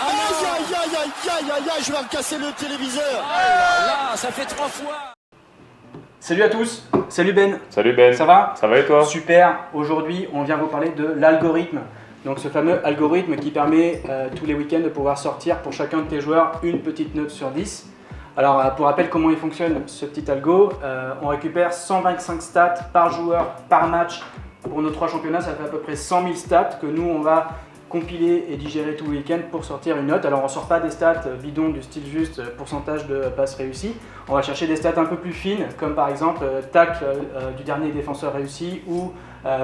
Aïe, aïe, aïe, aïe, aïe, aïe, je vais me casser le téléviseur. Là, ça fait 3 fois. Salut à tous, salut Ben. Salut Ben. Ça va? Ça va et toi? Super, aujourd'hui on vient vous parler de l'algorithme. Donc ce fameux algorithme qui permet tous les week-ends de pouvoir sortir pour chacun de tes joueurs une petite note sur 10. Alors pour rappel comment il fonctionne ce petit algo, on récupère 125 stats par joueur par match. Pour nos 3 championnats, ça fait à peu près 100 000 stats que nous on va compiler et digérer tout le week-end pour sortir une note. Alors on ne sort pas des stats bidons du style juste pourcentage de passes réussies. On va chercher des stats un peu plus fines comme par exemple tacle du dernier défenseur réussi ou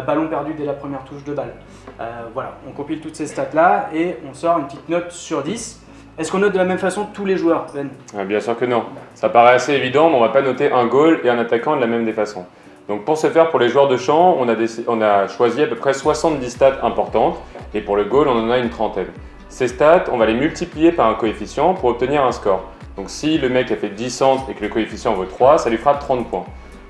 ballon perdu dès la première touche de balle. Voilà, on compile toutes ces stats là et on sort une petite note sur 10. Est-ce qu'on note de la même façon tous les joueurs, Ben? Bien sûr que non. Ça paraît assez évident, mais on ne va pas noter un goal et un attaquant de la même des façons. Donc pour ce faire, pour les joueurs de champ, on a choisi à peu près 70 stats importantes et pour le goal, on en a une trentaine. Ces stats, on va les multiplier par un coefficient pour obtenir un score. Donc si le mec a fait 10 centres et que le coefficient vaut 3, ça lui fera 30 points.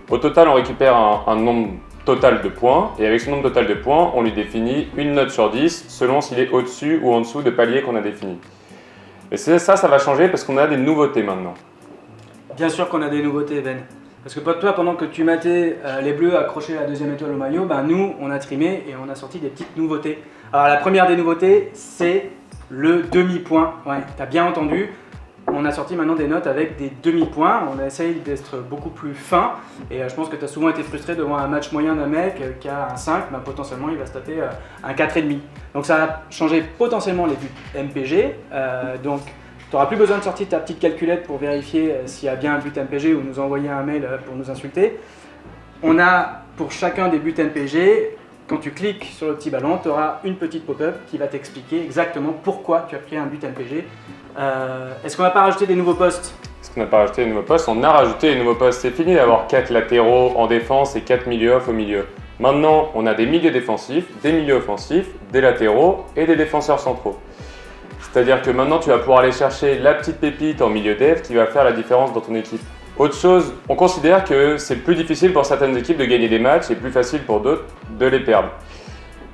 Au total, on récupère un nombre total de points et avec ce nombre total de points, on lui définit une note sur 10 selon s'il est au-dessus ou en dessous de palier qu'on a défini. Et ça va changer parce qu'on a des nouveautés maintenant. Bien sûr qu'on a des nouveautés, Ben. Parce que toi, pendant que tu matais les Bleus accrocher la deuxième étoile au maillot, ben nous, on a trimé et on a sorti des petites nouveautés. Alors la première des nouveautés, c'est le demi-point. Ouais, tu as bien entendu. On a sorti maintenant des notes avec des demi-points. On a essayé d'être beaucoup plus fin. Et je pense que tu as souvent été frustré devant un match moyen d'un mec qui a un 5. Ben, potentiellement, il va se taper un 4,5. Donc ça a changé potentiellement les buts MPG. Donc tu n'auras plus besoin de sortir ta petite calculette pour vérifier s'il y a bien un but MPG ou nous envoyer un mail pour nous insulter. On a pour chacun des buts MPG, quand tu cliques sur le petit ballon, tu auras une petite pop-up qui va t'expliquer exactement pourquoi tu as pris un but MPG. Est-ce qu'on n'a pas rajouté des nouveaux postes? Est-ce qu'on n'a pas rajouté des nouveaux postes? On a rajouté des nouveaux postes. C'est fini d'avoir 4 latéraux en défense et 4 milieux off au milieu. Maintenant, on a des milieux défensifs, des milieux offensifs, des latéraux et des défenseurs centraux. C'est-à-dire que maintenant, tu vas pouvoir aller chercher la petite pépite en milieu dev qui va faire la différence dans ton équipe. Autre chose, on considère que c'est plus difficile pour certaines équipes de gagner des matchs et plus facile pour d'autres de les perdre.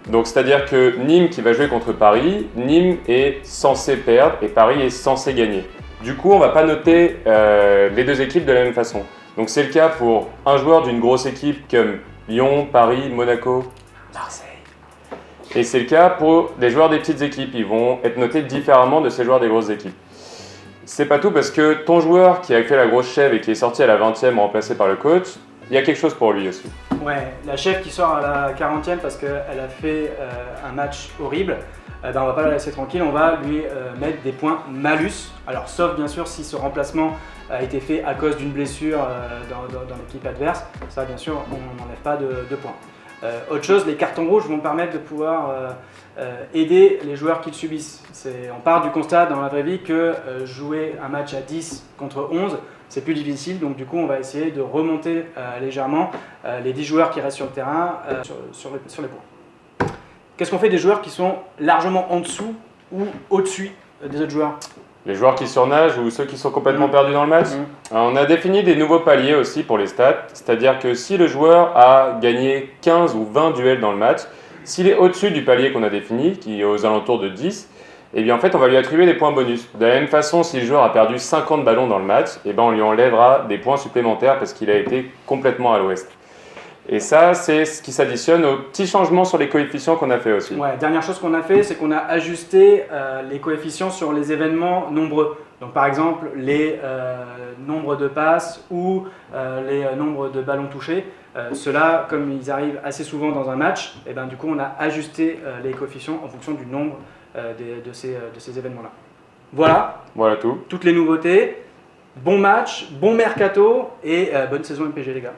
Donc, c'est-à-dire que Nîmes qui va jouer contre Paris, Nîmes est censé perdre et Paris est censé gagner. Du coup, on ne va pas noter les deux équipes de la même façon. Donc, c'est le cas pour un joueur d'une grosse équipe comme Lyon, Paris, Monaco, Marseille. et c'est le cas pour les joueurs des petites équipes. Ils vont être notés différemment de ces joueurs des grosses équipes. C'est pas tout parce que ton joueur qui a fait la grosse chèvre et qui est sorti à la 20e remplacé par le coach, il y a quelque chose pour lui aussi. Ouais, la chef qui sort à la 40e parce qu'elle a fait un match horrible, ben on va pas la laisser tranquille, on va lui mettre des points malus. Alors sauf bien sûr si ce remplacement a été fait à cause d'une blessure dans l'équipe adverse, ça bien sûr on n'enlève pas de points. Autre chose, les cartons rouges vont permettre de pouvoir aider les joueurs qui le subissent. On part du constat dans la vraie vie que jouer un match à 10 contre 11, c'est plus difficile. Donc du coup, on va essayer de remonter légèrement les 10 joueurs qui restent sur le terrain sur les points. Qu'est-ce qu'on fait des joueurs qui sont largement en dessous ou au-dessus des autres joueurs? Les joueurs qui surnagent ou ceux qui sont complètement perdus dans le match. Alors, on a défini des nouveaux paliers aussi pour les stats, c'est-à-dire que si le joueur a gagné 15 ou 20 duels dans le match, s'il est au-dessus du palier qu'on a défini, qui est aux alentours de 10, eh bien en fait on va lui attribuer des points bonus. De la même façon, si le joueur a perdu 50 ballons dans le match, eh bien, on lui enlèvera des points supplémentaires parce qu'il a été complètement à l'ouest. Et ça, c'est ce qui s'additionne aux petits changements sur les coefficients qu'on a fait aussi. Ouais, dernière chose qu'on a fait, c'est qu'on a ajusté les coefficients sur les événements nombreux. Donc par exemple, les nombres de passes ou les nombres de ballons touchés. Ceux-là, comme ils arrivent assez souvent dans un match, et ben, du coup, on a ajusté les coefficients en fonction du nombre de ces événements-là. Voilà tout. Toutes les nouveautés. Bon match, bon mercato et bonne saison MPG les gars.